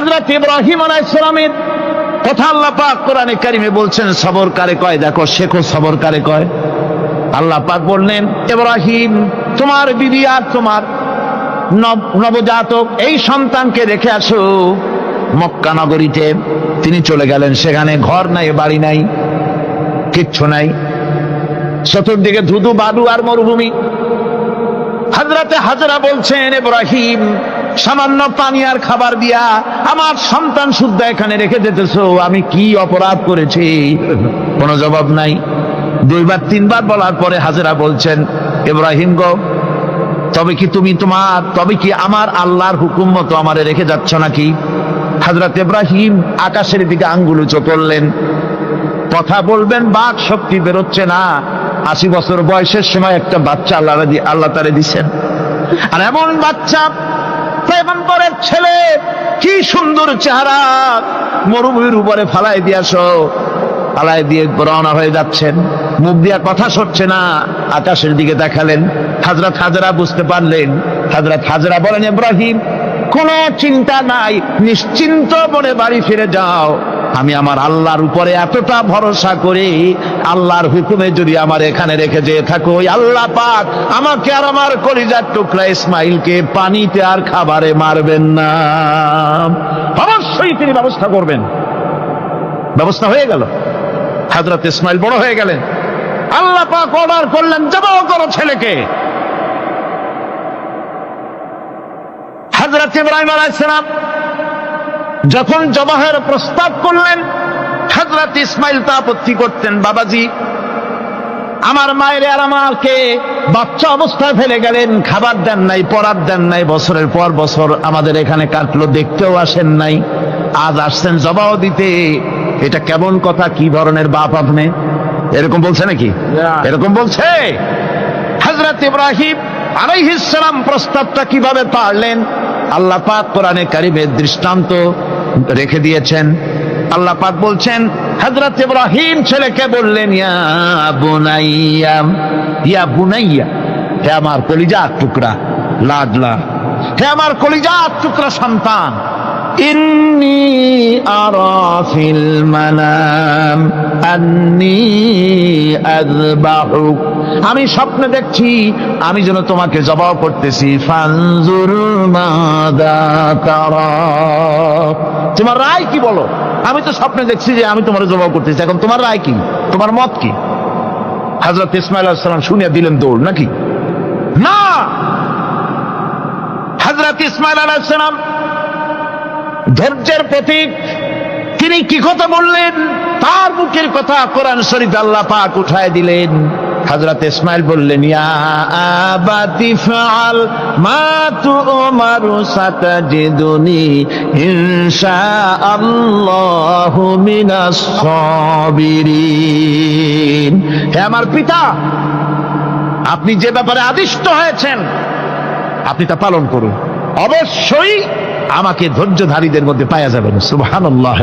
হযরত ইব্রাহিম আলাইহিস সালামের কথা আল্লাহ পাক কোরআনে কারিমে বলছেন সবর কারে কয়, দেখো শেখো সবর কারে কয়। আল্লাহ পাক বললেন, ইব্রাহিম তোমার বিবি আর তোমার নবজাতক এই সন্তানকে রেখে আসো মক্কা নগরীতে। তিনি চলে গেলেন, সেখানে ঘর নাই, বাড়ি নাই, কিচ্ছু নাই, চতুর্দিকে ধুধু বালু আর মরুভূমি। হযরতে হাজরা বলছেন, ইব্রাহিম সামান্য পানি আর খাবার দিয়া আমার সন্তান শুদ্ধ এখানে রেখে যেতেছো, আমি কি অপরাধ করেছি? কোনো জবাব নাই। দুইবার তিনবার বলার পরে হাজরা বলছেন, ইব্রাহিম গো, তবে কি আমার আল্লাহর হুকুম মতো আমারে রেখে যাচ্ছ নাকি? হযরত ইব্রাহিম আকাশের দিকে আঙ্গুল উঁচু করলেন। কথা বলবেন, বাক শক্তি বেরোচ্ছে না। 80 বছর বয়সের সময় একটা বাচ্চা আল্লাহ তারে দিচ্ছেন, আর এমন বাচ্চা পয়গম্বরের ছেলে, কি সুন্দর চেহারা, মরুভূমির উপরে ফালাই দিয়ে রওনা হয়ে যাচ্ছেন, মুখ দিয়া কথা সরছে না, আকাশের দিকে দেখালেন। হযরত হাজরা বুঝতে পারলেন। হযরত হাজরা বলেন, ইব্রাহিম কোনো চিন্তা নাই, নিশ্চিন্ত মনে বাড়ি ফিরে যাও। আমি আমার আল্লাহর উপরে এতটা ভরসা করি, আল্লাহর হুকুমে যদি আমার এখানে রেখে যেয়ে থাকো, আল্লাহ পাক আমাকে আর আমার কলিজার টুকরা ইসমাইলকে পানিতে আর খাবারে মারবেন না, অবশ্যই তিনি ব্যবস্থা করবেন। ব্যবস্থা হয়ে গেল। হযরত ইসমাইল বড় হয়ে গেলেন। আল্লাহ পাক অর্ডার করলেন, জবাহ করো ছেলেকে। হযরত ইব্রাহিম আলাইহিস সালাম যখন জবাহের প্রস্তাব করলেন, হযরত ইসমাইল তা আপত্তি করতেন, বাবাজি আমার মায়ের আর আমাকে বাচ্চা অবস্থায় ফেলে গেলেন, খাবার দেন নাই, পরার দেন নাই, বছরের পর বছর আমাদের এখানে কাটলো, দেখতেও আসেন নাই, আজ আসছেন জবাহ দিতে। এটা কেমন কথা? কি ধরনের বাপ আপনি? এরকম বলছে নাকি? এরকম বলছে। হযরত ইব্রাহিম আলাইহিস সালাম প্রস্তাবটা কিভাবে পারলেন? আল্লাহ পাক কোরআনে কারিমে দৃষ্টান্ত রেখে দিয়েছেন। আল্লাহ পাক বলছেন, হযরত ইব্রাহিম ছেলেকে বললেন, ইয়া বুনাইয়া, হে আমার কলিজার টুকরা লাডলা, হে আমার কলিজার টুকরা সন্তান, ইন্নী আরা ফিল মানাম আন্নী আযবাহুক, আমি স্বপ্নে দেখছি আমি যেন তোমাকে জবাহ করতেছি। ফানজুর মাযা তারা, তোমার রায় কি বলো? আমি তো স্বপ্নে দেখছি যে আমি তোমার জবাহ করতেছি, এখন তোমার রায় কি, তোমার মত কি? হযরত ইসমাঈল আলাইহিস সালাম শুনিয়া দিলেন দৌড়, নাকি না? হযরত ইসমাঈল আলাইহিস সালাম ধৈর্যের প্রতীক, তিনি কি কথা বললেন? তার মুখের কথা কোরআন শরীফ আল্লাহ পাক উঠায় দিলেন। হযরত ইসমাঈল বললেন, ইয়া আবাতি ফাআল মা তুমারু সাতাজিদুনি ইনশাআল্লাহু মিনাস সাবিরিন, হে আমার পিতা, আপনি যে ব্যাপারে আদিষ্ট হয়েছেন আপনি তা পালন করুন, অবশ্যই আমাকে ধৈর্যধারীদের মধ্যে পাওয়া যাবেন। সুবহানাল্লাহ।